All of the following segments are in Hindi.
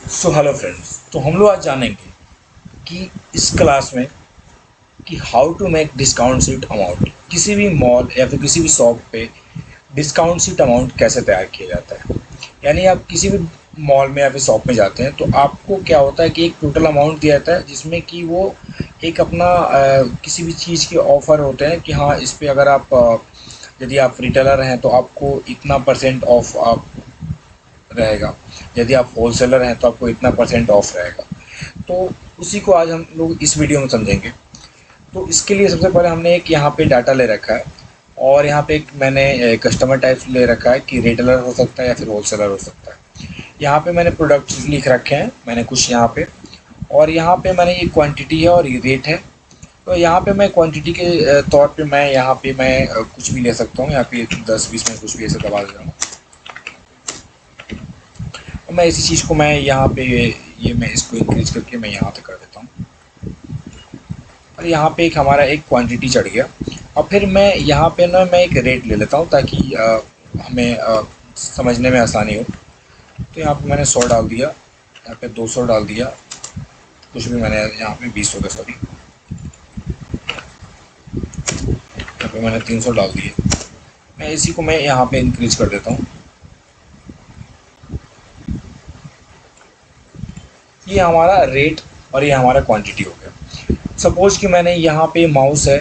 सो हेलो फ्रेंड्स, तो हम लोग आज जानेंगे कि इस क्लास में कि how to make discount sheet amount. किसी भी मॉल या फिर किसी भी शॉप पे डिस्काउंट शीट अमाउंट कैसे तैयार किया जाता है। यानी आप किसी भी मॉल में या फिर शॉप में जाते हैं तो आपको क्या होता है कि एक टोटल अमाउंट दिया जाता है जिसमें कि वो एक अपना किसी भी चीज़ के ऑफ़र होते हैं कि हाँ, इस पे अगर आप यदि आप रिटेलर हैं तो आपको इतना परसेंट ऑफ आप रहेगा। यदि आप होलसेलर हैं तो आपको इतना परसेंट ऑफ रहेगा। तो उसी को आज हम लोग इस वीडियो में समझेंगे। तो इसके लिए सबसे पहले हमने एक यहाँ पे डाटा ले रखा है और यहाँ पे एक मैंने कस्टमर टाइप ले रखा है कि रिटेलर हो सकता है या फिर होलसेलर हो सकता है। यहाँ पे मैंने प्रोडक्ट्स लिख रखे हैं, मैंने कुछ यहाँ पे, और यहाँ पे मैंने ये क्वांटिटी है और ये रेट है। तो यहाँ पे मैं क्वांटिटी के तौर पे मैं यहाँ पे मैं कुछ भी ले सकता हूँ। यहाँ पे 10-20 में कुछ भी ऐसे दबा देता हूँ। और मैं इसी चीज़ को मैं यहाँ पे ये मैं इसको इंक्रीज करके मैं यहाँ पे कर देता हूँ और यहाँ पे एक हमारा एक क्वांटिटी चढ़ गया। और फिर मैं यहाँ पे ना मैं एक रेट ले लेता हूँ ताकि हमें समझने में आसानी हो। तो यहाँ पे मैंने 100 डाल दिया, यहाँ पे 200 डाल दिया, कुछ भी मैंने यहाँ पे 20 हो गया, सॉरी, यहाँ पे मैंने 300 डाल दिए। मैं इसी को मैं यहाँ पे इंक्रीज कर देता हूँ। ये हमारा रेट और ये हमारा क्वांटिटी हो गया। सपोज कि मैंने यहाँ पे माउस है,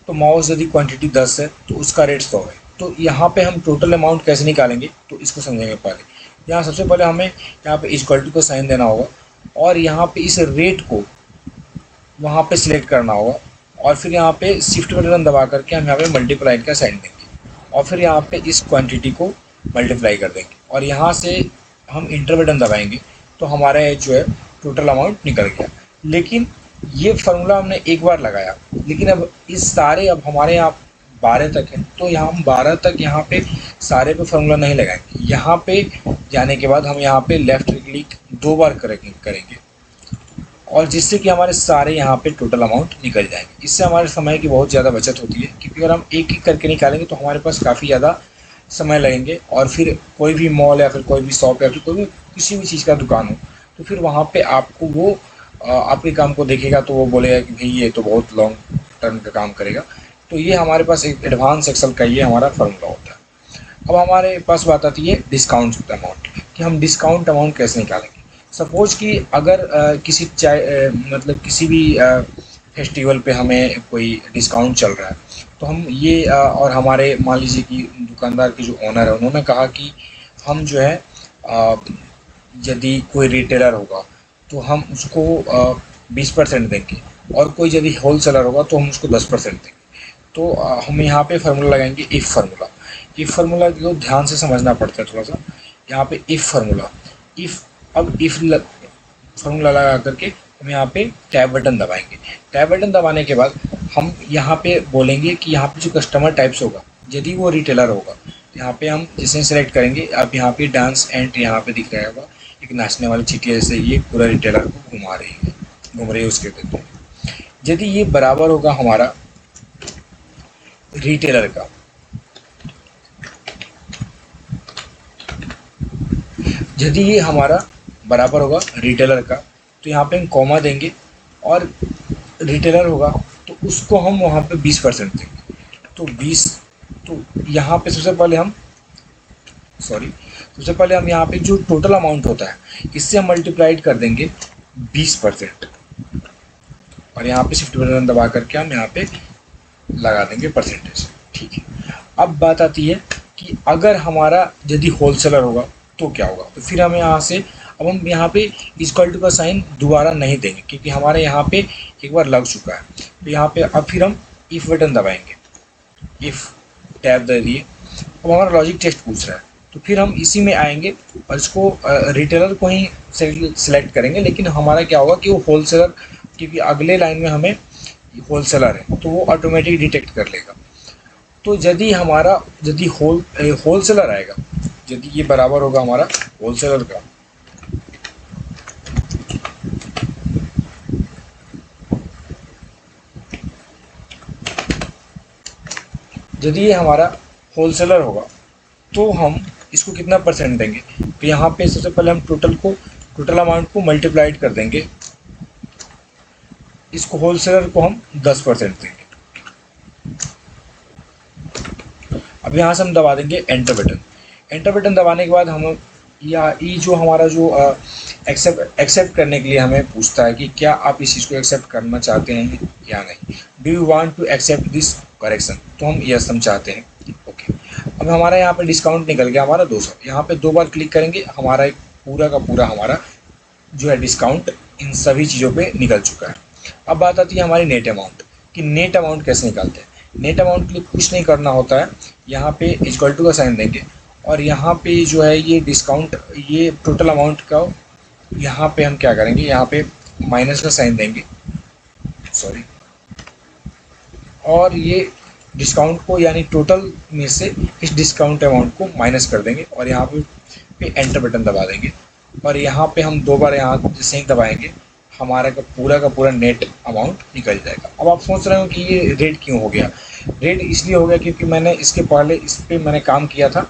तो माउस यदि क्वांटिटी 10 है तो उसका रेट 100 है। तो यहाँ पे हम टोटल अमाउंट कैसे निकालेंगे तो इसको समझेंगे पहले। यहाँ सबसे पहले हमें यहाँ पे इक्वल टू का साइन देना होगा और यहाँ पे इस रेट को वहाँ पे सिलेक्ट करना होगा और फिर यहाँ पे शिफ्ट बटन दबा करके हम यहाँ पे मल्टीप्लाई का साइन देंगे और फिर यहाँ पे इस क्वांटिटी को मल्टीप्लाई कर देंगे और यहाँ से हम इंटर बटन दबाएंगे तो हमारा ये जो है टोटल अमाउंट निकल गया। लेकिन ये फार्मूला हमने एक बार लगाया, लेकिन अब इस सारे अब हमारे यहाँ 12 तक है तो यहाँ हम 12 तक यहाँ पे सारे पे फार्मूला नहीं लगाएंगे। यहाँ पे जाने के बाद हम यहाँ पे लेफ्ट क्लिक 2 बार करेंगे और जिससे कि हमारे सारे यहाँ पे टोटल अमाउंट निकल जाएंगे। इससे हमारे समय की बहुत ज़्यादा बचत होती है, क्योंकि अगर हम एक एक करके निकालेंगे तो हमारे पास काफ़ी ज़्यादा समय लगेंगे और फिर कोई भी मॉल या फिर कोई भी शॉप या फिर कोई भी किसी भी चीज़ का दुकान हो तो फिर वहाँ पे आपको वो आपके काम को देखेगा तो वो बोलेगा कि भाई ये तो बहुत लॉन्ग टर्म का काम करेगा। तो ये हमारे पास एक एडवांस एक्सेल का ये हमारा फार्मूला होता है। अब हमारे पास बात आती है डिस्काउंट अमाउंट कि हम डिस्काउंट अमाउंट कैसे निकालेंगे। सपोज कि अगर किसी मतलब किसी भी फेस्टिवल पे हमें कोई डिस्काउंट चल रहा है तो हम ये और हमारे मान लीजिए कि दुकानदार के जो ओनर है उन्होंने कहा कि हम जो है यदि कोई रिटेलर होगा तो हम उसको 20% देंगे और कोई यदि होलसेलर होगा तो हम उसको 10% देंगे। तो हम यहाँ पे फार्मूला लगाएंगे इफ़ फार्मूला। इफ़ फार्मूला को ध्यान से समझना पड़ता है थोड़ा सा। यहाँ पे इफ़ फार्मूला, अब इफ़ फार्मूला लगा करके हम यहाँ पे टैब बटन दबाएंगे। टैब बटन दबाने के बाद हम यहाँ पे बोलेंगे कि यहाँ पे जो कस्टमर टाइप्स होगा यदि वो रिटेलर होगा तो यहाँ पे हम जिसे सेलेक्ट करेंगे। अब यहाँ पे डांस एंड यहाँ पे दिख रहा होगा एक नाचने वाली चीटियाँ जैसे ये पूरा रिटेलर को घुमा रही है, घूम रही है उसके देते हैं। यदि ये बराबर होगा हमारा रिटेलर का, यदि ये हमारा बराबर होगा रिटेलर का तो यहाँ पे हम कॉमा देंगे और रिटेलर होगा तो उसको हम वहाँ पे 20% देंगे। तो 20, तो यहाँ पे सबसे पहले हम यहाँ पे जो टोटल अमाउंट होता है इससे हम मल्टीप्लाइड कर देंगे 20% और यहाँ पे शिफ्ट बटन दबा करके हम यहाँ पे लगा देंगे परसेंटेज। ठीक है। अब बात आती है कि अगर हमारा यदि होलसेलर होगा तो क्या होगा। तो फिर हमें यहाँ से अब हम यहाँ पे इक्वल टू का साइन दोबारा नहीं देंगे क्योंकि हमारे यहाँ पे एक बार लग चुका है। तो यहाँ पे अब फिर हम इफ़ बटन दबाएंगे, इफ़ टैब दे दिए। अब हमारा लॉजिक टेस्ट पूछ रहा है तो फिर हम इसी में आएंगे और इसको रिटेलर को ही सेलेक्ट करेंगे। लेकिन हमारा क्या होगा कि वो होलसेलर, क्योंकि अगले लाइन में हमें होलसेलर है तो वो ऑटोमेटिक डिटेक्ट कर लेगा। तो यदि होलसेलर आएगा, यदि ये बराबर होगा हमारा होलसेलर का, यदि ये हमारा होलसेलर होगा तो हम इसको कितना परसेंट देंगे। तो यहाँ पे सबसे पहले हम टोटल को टोटल अमाउंट को मल्टीप्लाइड कर देंगे, इसको होलसेलर को हम 10% देंगे। अब यहाँ से हम दबा देंगे एंटर बटन। एंटर बटन दबाने के बाद हम ये जो हमारा जो एक्सेप्ट करने के लिए हमें पूछता है कि क्या आप इस चीज़ को एक्सेप्ट करना चाहते हैं या नहीं, do you want to accept this correction, तो हम यस हम चाहते हैं। ओके, अब हमारा यहाँ पे डिस्काउंट निकल गया हमारा 200। यहाँ पे 2 बार क्लिक करेंगे, हमारा एक पूरा का पूरा हमारा जो है डिस्काउंट इन सभी चीज़ों पे निकल चुका है। अब बात आती है हमारी नेट अमाउंट कि नेट अमाउंट कैसे निकालते हैं। नेट अमाउंट के लिए कुछ नहीं करना होता है, यहाँ पे इक्वल टू का साइन देंगे और यहाँ पे जो है ये डिस्काउंट, ये टोटल अमाउंट का यहाँ पे हम क्या करेंगे, यहाँ पे माइनस का साइन देंगे, सॉरी, और ये डिस्काउंट को यानी टोटल में से इस डिस्काउंट अमाउंट को माइनस कर देंगे और यहाँ पे एंटर बटन दबा देंगे और यहाँ पे हम 2 बार यहाँ जैसे ही दबाएंगे हमारा का पूरा नेट अमाउंट निकल जाएगा। अब आप सोच रहे हो कि ये रेट क्यों हो गया। रेट इसलिए हो गया क्योंकि मैंने इसके पहले इस पर मैंने काम किया था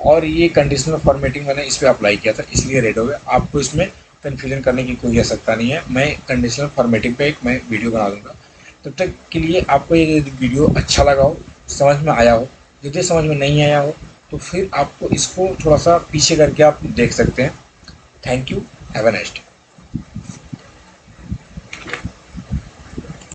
और ये कंडीशनल फॉर्मेटिंग मैंने इस पर अप्लाई किया था, इसलिए रेट हो गया। आपको इसमें कन्फ्यूजन करने की कोई आवश्यकता नहीं है, मैं कंडीशनल फॉर्मेटिंग पे मैं वीडियो बना दूँगा। तब तक के लिए आपको ये वीडियो अच्छा लगा हो, समझ में आया हो, यदि समझ में नहीं आया हो तो फिर आपको इसको थोड़ा सा पीछे करके आप देख सकते हैं। Thank you, have a nice day.